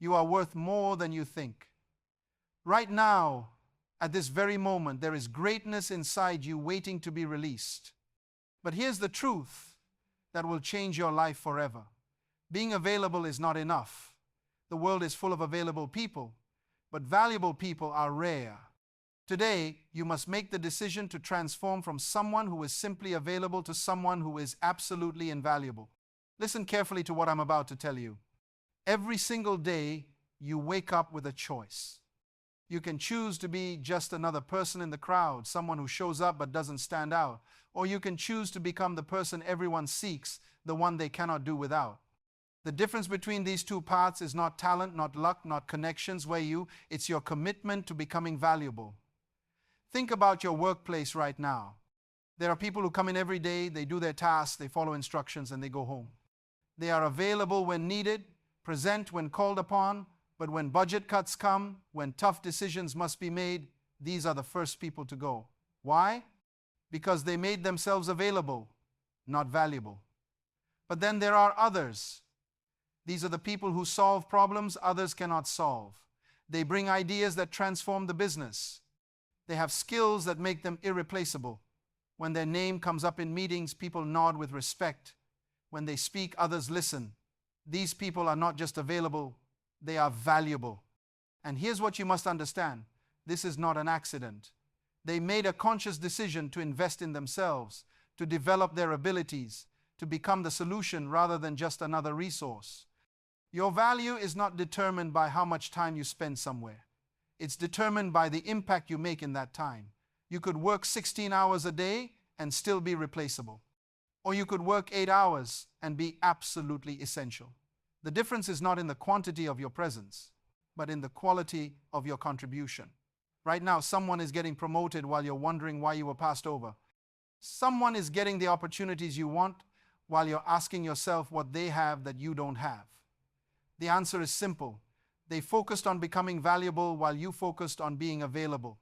You are worth more than you think. Right now, at this very moment, there is greatness inside you waiting to be released. But here's the truth that will change your life forever. Being available is not enough. The world is full of available people, but valuable people are rare. Today, you must make the decision to transform from someone who is simply available to someone who is absolutely invaluable. Listen carefully to what I'm about to tell you. Every single day, you wake up with a choice. You can choose to be just another person in the crowd, someone who shows up but doesn't stand out. Or you can choose to become the person everyone seeks, the one they cannot do without. The difference between these two paths is not talent, not luck, not connections, it's your commitment to becoming valuable. Think about your workplace right now. There are people who come in every day, they do their tasks, they follow instructions, and they go home. They are available when needed, present when called upon, but when budget cuts come, when tough decisions must be made, these are the first people to go. Why? Because they made themselves available, not valuable. But then there are others. These are the people who solve problems others cannot solve. They bring ideas that transform the business. They have skills that make them irreplaceable. When their name comes up in meetings, people nod with respect. When they speak, others listen. These people are not just available, they are valuable. And here's what you must understand. This is not an accident. They made a conscious decision to invest in themselves, to develop their abilities, to become the solution rather than just another resource. Your value is not determined by how much time you spend somewhere. It's determined by the impact you make in that time. You could work 16 hours a day and still be replaceable. Or you could work 8 hours and be absolutely essential. The difference is not in the quantity of your presence, but in the quality of your contribution. Right now, someone is getting promoted while you're wondering why you were passed over. Someone is getting the opportunities you want while you're asking yourself what they have that you don't have. The answer is simple. They focused on becoming valuable while you focused on being available.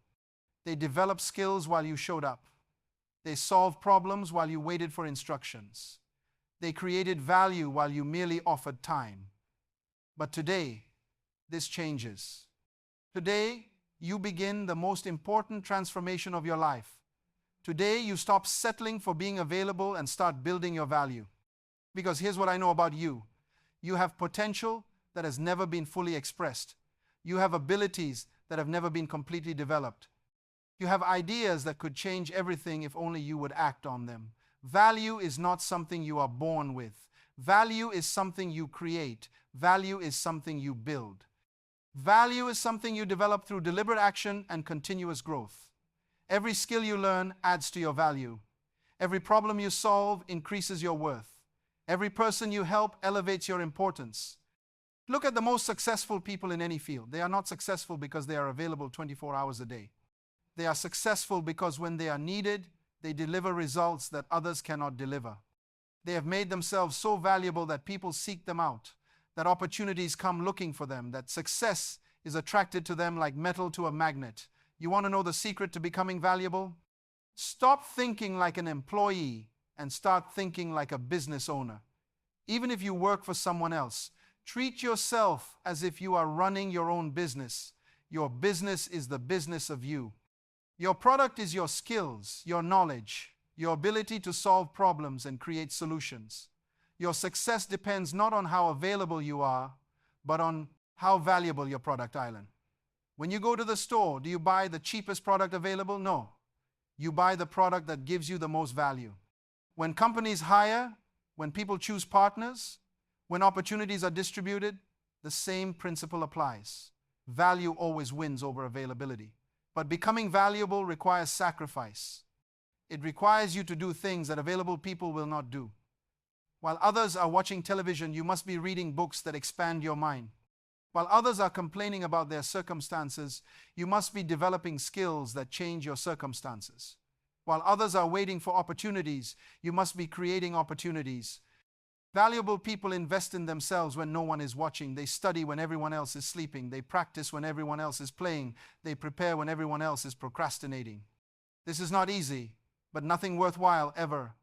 They developed skills while you showed up. They solved problems while you waited for instructions. They created value while you merely offered time. But today, this changes. Today, you begin the most important transformation of your life. Today, you stop settling for being available and start building your value. Because here's what I know about you. You have potential that has never been fully expressed. You have abilities that have never been completely developed. You have ideas that could change everything if only you would act on them. Value is not something you are born with. Value is something you create. Value is something you build. Value is something you develop through deliberate action and continuous growth. Every skill you learn adds to your value. Every problem you solve increases your worth. Every person you help elevates your importance. Look at the most successful people in any field. They are not successful because they are available 24 hours a day. They are successful because when they are needed, they deliver results that others cannot deliver. They have made themselves so valuable that people seek them out, that opportunities come looking for them, that success is attracted to them like metal to a magnet. You want to know the secret to becoming valuable? Stop thinking like an employee and start thinking like a business owner. Even if you work for someone else, treat yourself as if you are running your own business. Your business is the business of you. Your product is your skills, your knowledge, your ability to solve problems and create solutions. Your success depends not on how available you are, but on how valuable your product is. When you go to the store, do you buy the cheapest product available? No. You buy the product that gives you the most value. When companies hire, when people choose partners, when opportunities are distributed, the same principle applies. Value always wins over availability. But becoming valuable requires sacrifice. It requires you to do things that available people will not do. While others are watching television, you must be reading books that expand your mind. While others are complaining about their circumstances, you must be developing skills that change your circumstances. While others are waiting for opportunities, you must be creating opportunities. Valuable people invest in themselves when no one is watching. They study when everyone else is sleeping. They practice when everyone else is playing. They prepare when everyone else is procrastinating. This is not easy, but nothing worthwhile ever.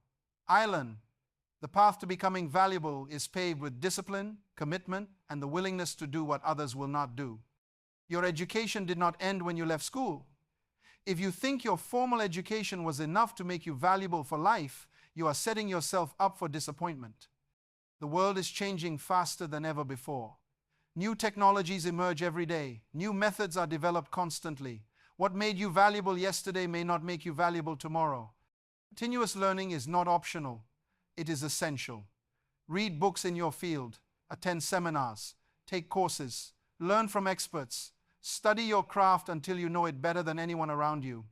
Island, The path to becoming valuable is paved with discipline, commitment, and the willingness to do what others will not do. Your education did not end when you left school. If you think your formal education was enough to make you valuable for life, you are setting yourself up for disappointment. The world is changing faster than ever before. New technologies emerge every day. New methods are developed constantly. What made you valuable yesterday may not make you valuable tomorrow. Continuous learning is not optional. It is essential. Read books in your field, attend seminars, take courses, learn from experts, study your craft until you know it better than anyone around you.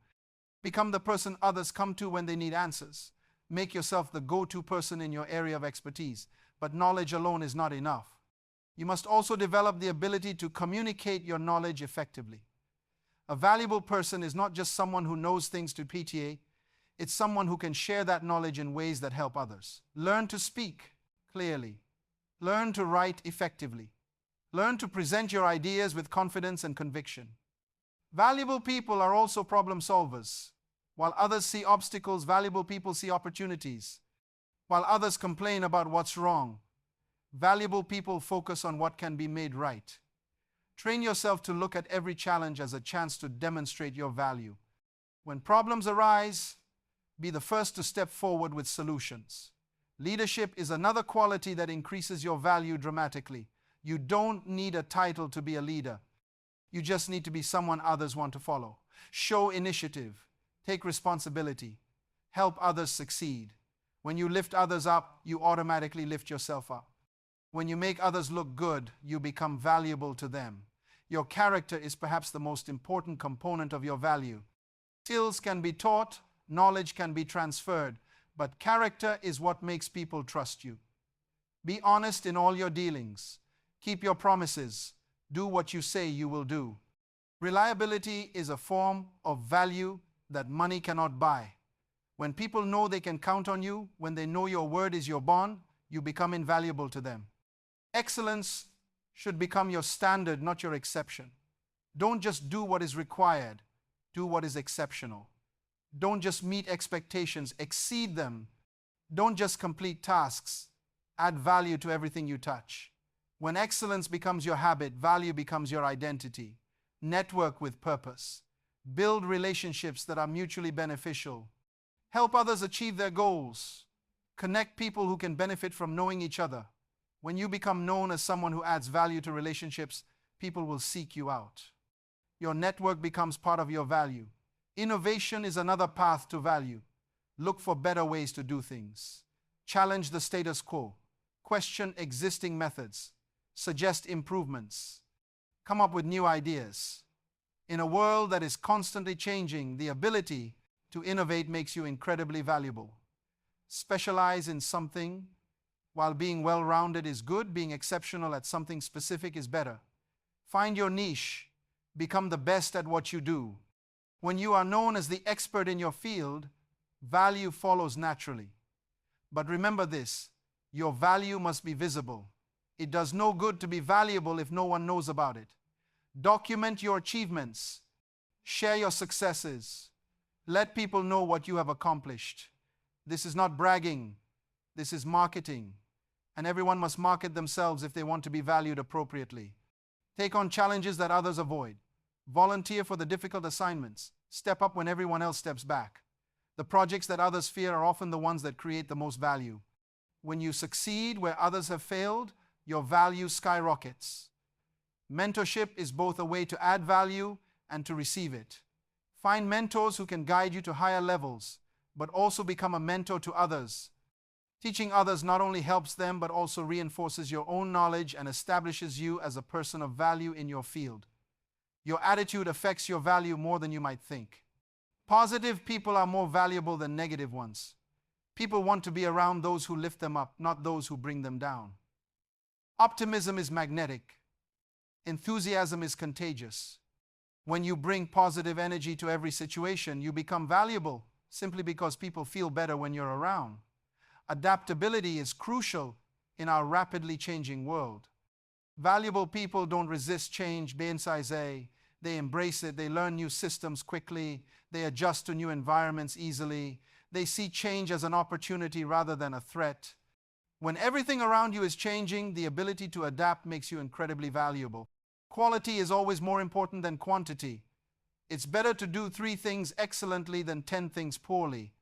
Become the person others come to when they need answers. Make yourself the go-to person in your area of expertise. But knowledge alone is not enough. You must also develop the ability to communicate your knowledge effectively. A valuable person is not just someone who knows things to PTA, it's someone who can share that knowledge in ways that help others. Learn to speak clearly. Learn to write effectively. Learn to present your ideas with confidence and conviction. Valuable people are also problem solvers. While others see obstacles, valuable people see opportunities. While others complain about what's wrong, valuable people focus on what can be made right. Train yourself to look at every challenge as a chance to demonstrate your value. When problems arise, be the first to step forward with solutions. Leadership is another quality that increases your value dramatically. You don't need a title to be a leader. You just need to be someone others want to follow. Show initiative. Take responsibility. Help others succeed. When you lift others up, you automatically lift yourself up. When you make others look good, you become valuable to them. Your character is perhaps the most important component of your value. Skills can be taught, knowledge can be transferred, but character is what makes people trust you. Be honest in all your dealings. Keep your promises. Do what you say you will do. Reliability is a form of value that money cannot buy. When people know they can count on you, when they know your word is your bond, you become invaluable to them. Excellence should become your standard, not your exception. Don't just do what is required, do what is exceptional. Don't just meet expectations, exceed them. Don't just complete tasks, add value to everything you touch. When excellence becomes your habit, value becomes your identity. Network with purpose. Build relationships that are mutually beneficial. Help others achieve their goals. Connect people who can benefit from knowing each other. When you become known as someone who adds value to relationships, people will seek you out. Your network becomes part of your value. Innovation is another path to value. Look for better ways to do things. Challenge the status quo. Question existing methods. Suggest improvements. Come up with new ideas. In a world that is constantly changing, the ability to innovate makes you incredibly valuable. Specialize in something. While being well-rounded is good, being exceptional at something specific is better. Find your niche. Become the best at what you do. When you are known as the expert in your field, value follows naturally. But remember this, your value must be visible. It does no good to be valuable if no one knows about it. Document your achievements. Share your successes. Let people know what you have accomplished. This is not bragging. This is marketing. And everyone must market themselves if they want to be valued appropriately. Take on challenges that others avoid. Volunteer for the difficult assignments. Step up when everyone else steps back. The projects that others fear are often the ones that create the most value. When you succeed where others have failed, your value skyrockets. Mentorship is both a way to add value and to receive it. Find mentors who can guide you to higher levels, but also become a mentor to others. Teaching others not only helps them, but also reinforces your own knowledge and establishes you as a person of value in your field. Your attitude affects your value more than you might think. Positive people are more valuable than negative ones. People want to be around those who lift them up, not those who bring them down. Optimism is magnetic. Enthusiasm is contagious. When you bring positive energy to every situation, you become valuable simply because people feel better when you're around. Adaptability is crucial in our rapidly changing world. Valuable people don't resist change, they embrace it, they learn new systems quickly, they adjust to new environments easily, they see change as an opportunity rather than a threat. When everything around you is changing, the ability to adapt makes you incredibly valuable. Quality is always more important than quantity. It's better to do 3 things excellently than 10 things poorly.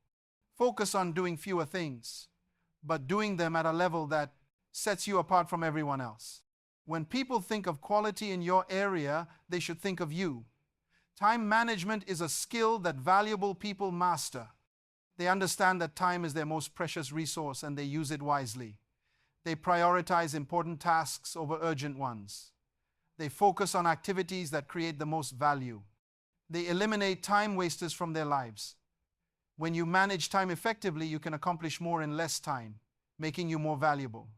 Focus on doing fewer things, but doing them at a level that sets you apart from everyone else. When people think of quality in your area, they should think of you. Time management is a skill that valuable people master. They understand that time is their most precious resource and they use it wisely. They prioritize important tasks over urgent ones. They focus on activities that create the most value. They eliminate time wasters from their lives. When you manage time effectively, you can accomplish more in less time, making you more valuable.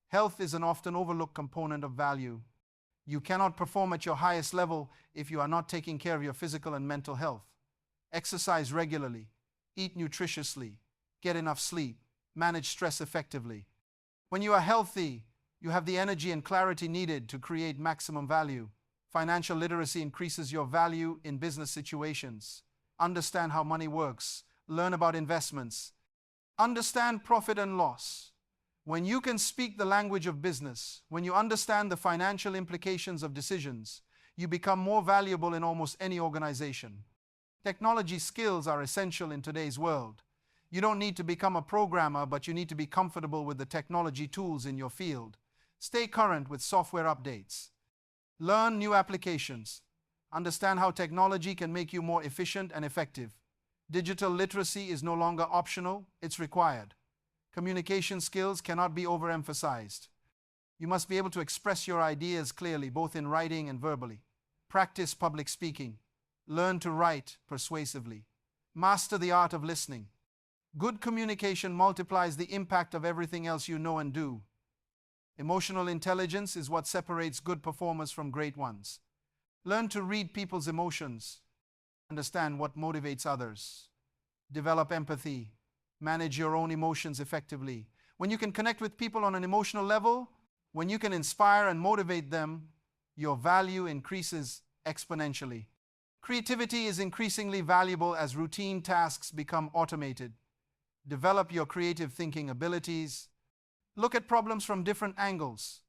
Health is an often overlooked component of value. You cannot perform at your highest level if you are not taking care of your physical and mental health. Exercise regularly, eat nutritiously, get enough sleep, manage stress effectively. When you are healthy, you have the energy and clarity needed to create maximum value. Financial literacy increases your value in business situations. Understand how money works. Learn about investments. Understand profit and loss. When you can speak the language of business, when you understand the financial implications of decisions, you become more valuable in almost any organization. Technology skills are essential in today's world. You don't need to become a programmer, but you need to be comfortable with the technology tools in your field. Stay current with software updates. Learn new applications. Understand how technology can make you more efficient and effective. Digital literacy is no longer optional, it's required. Communication skills cannot be overemphasized. You must be able to express your ideas clearly, both in writing and verbally. Practice public speaking. Learn to write persuasively. Master the art of listening. Good communication multiplies the impact of everything else you know and do. Emotional intelligence is what separates good performers from great ones. Learn to read people's emotions. Understand what motivates others. Develop empathy. Manage your own emotions effectively. When you can connect with people on an emotional level, when you can inspire and motivate them, your value increases exponentially. Creativity is increasingly valuable as routine tasks become automated. Develop your creative thinking abilities. Look at problems from different angles.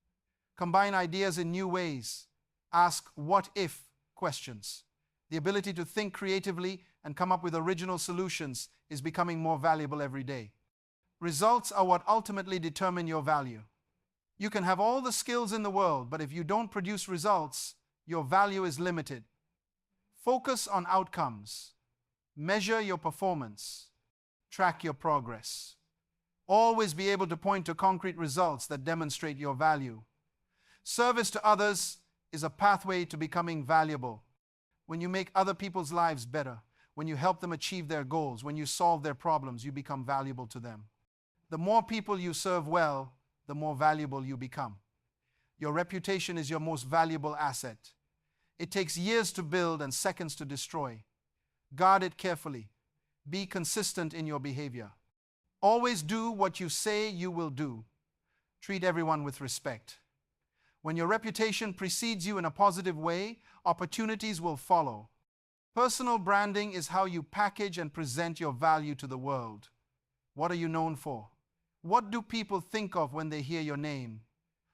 Combine ideas in new ways. Ask what-if questions. The ability to think creatively and come up with original solutions is becoming more valuable every day. Results are what ultimately determine your value. You can have all the skills in the world, but if you don't produce results, your value is limited. Focus on outcomes. Measure your performance. Track your progress. Always be able to point to concrete results that demonstrate your value. Service to others is a pathway to becoming valuable. When you make other people's lives better, when you help them achieve their goals, when you solve their problems, you become valuable to them. The more people you serve well, the more valuable you become. Your reputation is your most valuable asset. It takes years to build and seconds to destroy. Guard it carefully. Be consistent in your behavior. Always do what you say you will do. Treat everyone with respect. When your reputation precedes you in a positive way, opportunities will follow. Personal branding is how you package and present your value to the world. What are you known for? What do people think of when they hear your name?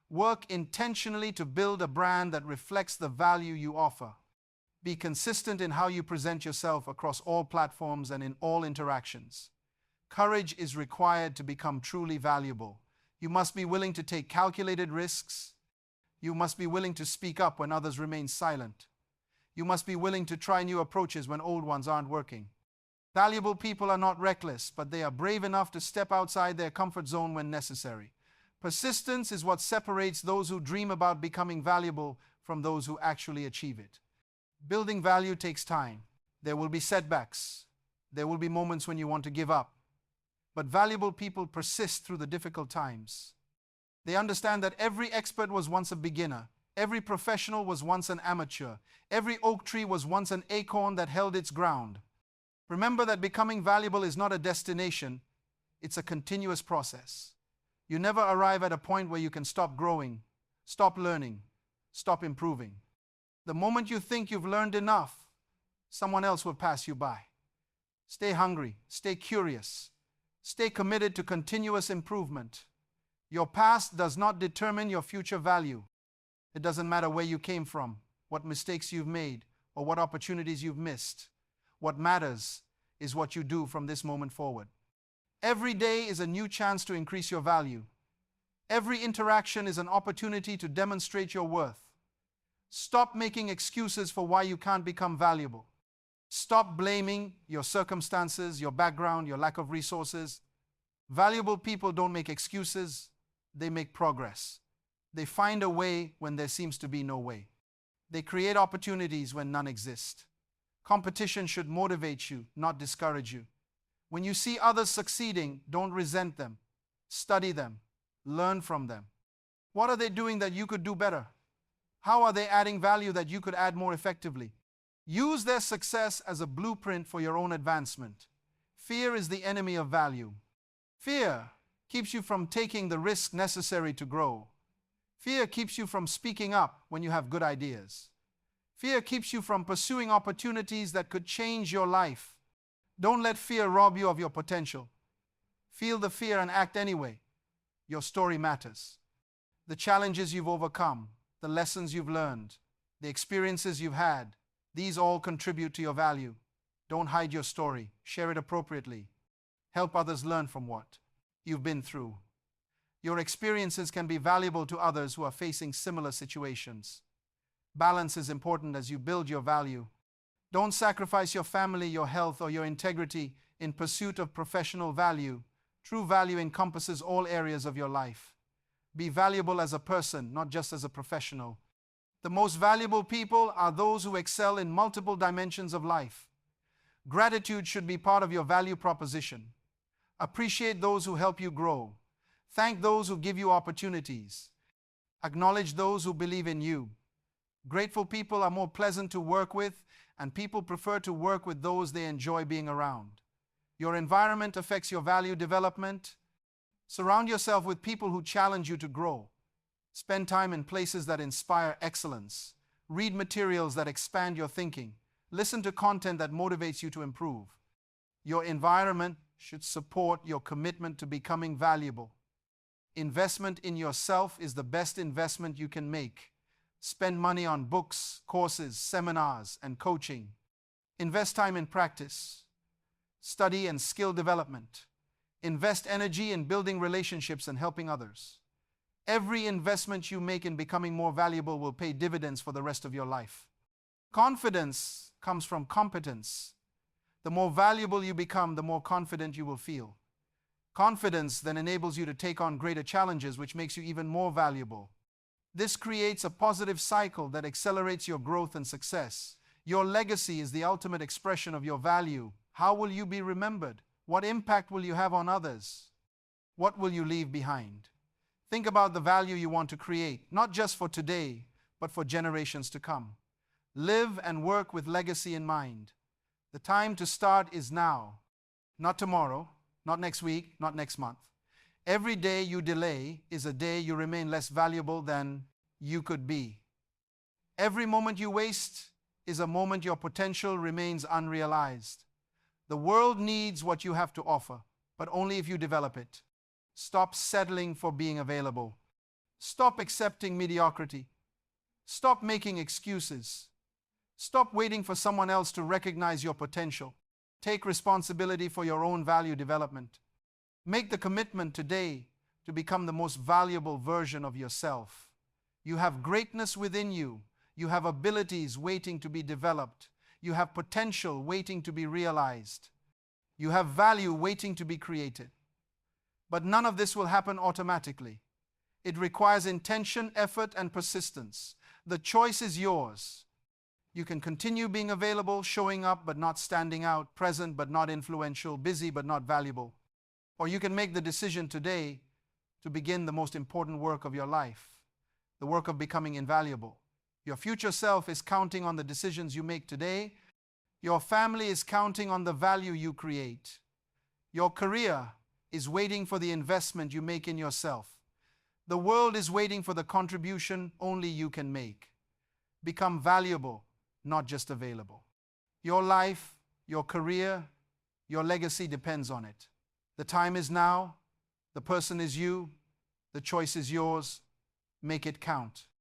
Work intentionally to build a brand that reflects the value you offer. Be consistent in how you present yourself across all platforms and in all interactions. Courage is required to become truly valuable. You must be willing to take calculated risks. You must be willing to speak up when others remain silent. You must be willing to try new approaches when old ones aren't working. Valuable people are not reckless, but they are brave enough to step outside their comfort zone when necessary. Persistence is what separates those who dream about becoming valuable from those who actually achieve it. Building value takes time. There will be setbacks. There will be moments when you want to give up. But valuable people persist through the difficult times. They understand that every expert was once a beginner. Every professional was once an amateur. Every oak tree was once an acorn that held its ground. Remember that becoming valuable is not a destination. It's a continuous process. You never arrive at a point where you can stop growing, stop learning, stop improving. The moment you think you've learned enough, someone else will pass you by. Stay hungry, stay curious, stay committed to continuous improvement. Your past does not determine your future value. It doesn't matter where you came from, what mistakes you've made, or what opportunities you've missed. What matters is what you do from this moment forward. Every day is a new chance to increase your value. Every interaction is an opportunity to demonstrate your worth. Stop making excuses for why you can't become valuable. Stop blaming your circumstances, your background, your lack of resources. Valuable people don't make excuses, they make progress. They find a way when there seems to be no way. They create opportunities when none exist. Competition should motivate you, not discourage you. When you see others succeeding, don't resent them. Study them. Learn from them. What are they doing that you could do better? How are they adding value that you could add more effectively? Use their success as a blueprint for your own advancement. Fear is the enemy of value. Fear keeps you from taking the risk necessary to grow. Fear keeps you from speaking up when you have good ideas. Fear keeps you from pursuing opportunities that could change your life. Don't let fear rob you of your potential. Feel the fear and act anyway. Your story matters. The challenges you've overcome, the lessons you've learned, the experiences you've had, these all contribute to your value. Don't hide your story. Share it appropriately. Help others learn from what you've been through. Your experiences can be valuable to others who are facing similar situations. Balance is important as you build your value. Don't sacrifice your family, your health, or your integrity in pursuit of professional value. True value encompasses all areas of your life. Be valuable as a person, not just as a professional. The most valuable people are those who excel in multiple dimensions of life. Gratitude should be part of your value proposition. Appreciate those who help you grow. Thank those who give you opportunities. Acknowledge those who believe in you. Grateful people are more pleasant to work with, and people prefer to work with those they enjoy being around. Your environment affects your value development. Surround yourself with people who challenge you to grow. Spend time in places that inspire excellence. Read materials that expand your thinking. Listen to content that motivates you to improve. Your environment should support your commitment to becoming valuable. Investment in yourself is the best investment you can make. Spend money on books, courses, seminars, and coaching. Invest time in practice, study, and skill development. Invest energy in building relationships and helping others. Every investment you make in becoming more valuable will pay dividends for the rest of your life. Confidence comes from competence. The more valuable you become, the more confident you will feel. Confidence then enables you to take on greater challenges, which makes you even more valuable. This creates a positive cycle that accelerates your growth and success. Your legacy is the ultimate expression of your value. How will you be remembered? What impact will you have on others? What will you leave behind? Think about the value you want to create, not just for today, but for generations to come. Live and work with legacy in mind. The time to start is now, not tomorrow, not next week, not next month. Every day you delay is a day you remain less valuable than you could be. Every moment you waste is a moment your potential remains unrealized. The world needs what you have to offer, but only if you develop it. Stop settling for being available. Stop accepting mediocrity. Stop making excuses. Stop waiting for someone else to recognize your potential. Take responsibility for your own value development. Make the commitment today to become the most valuable version of yourself. You have greatness within you. You have abilities waiting to be developed. You have potential waiting to be realized. You have value waiting to be created. But none of this will happen automatically. It requires intention, effort, and persistence. The choice is yours. You can continue being available, showing up but not standing out, present but not influential, busy but not valuable. Or you can make the decision today to begin the most important work of your life, the work of becoming invaluable. Your future self is counting on the decisions you make today. Your family is counting on the value you create. Your career is waiting for the investment you make in yourself. The world is waiting for the contribution only you can make. Become valuable, not just available. Your life, your career, your legacy depends on it. The time is now. The person is you. The choice is yours. Make it count.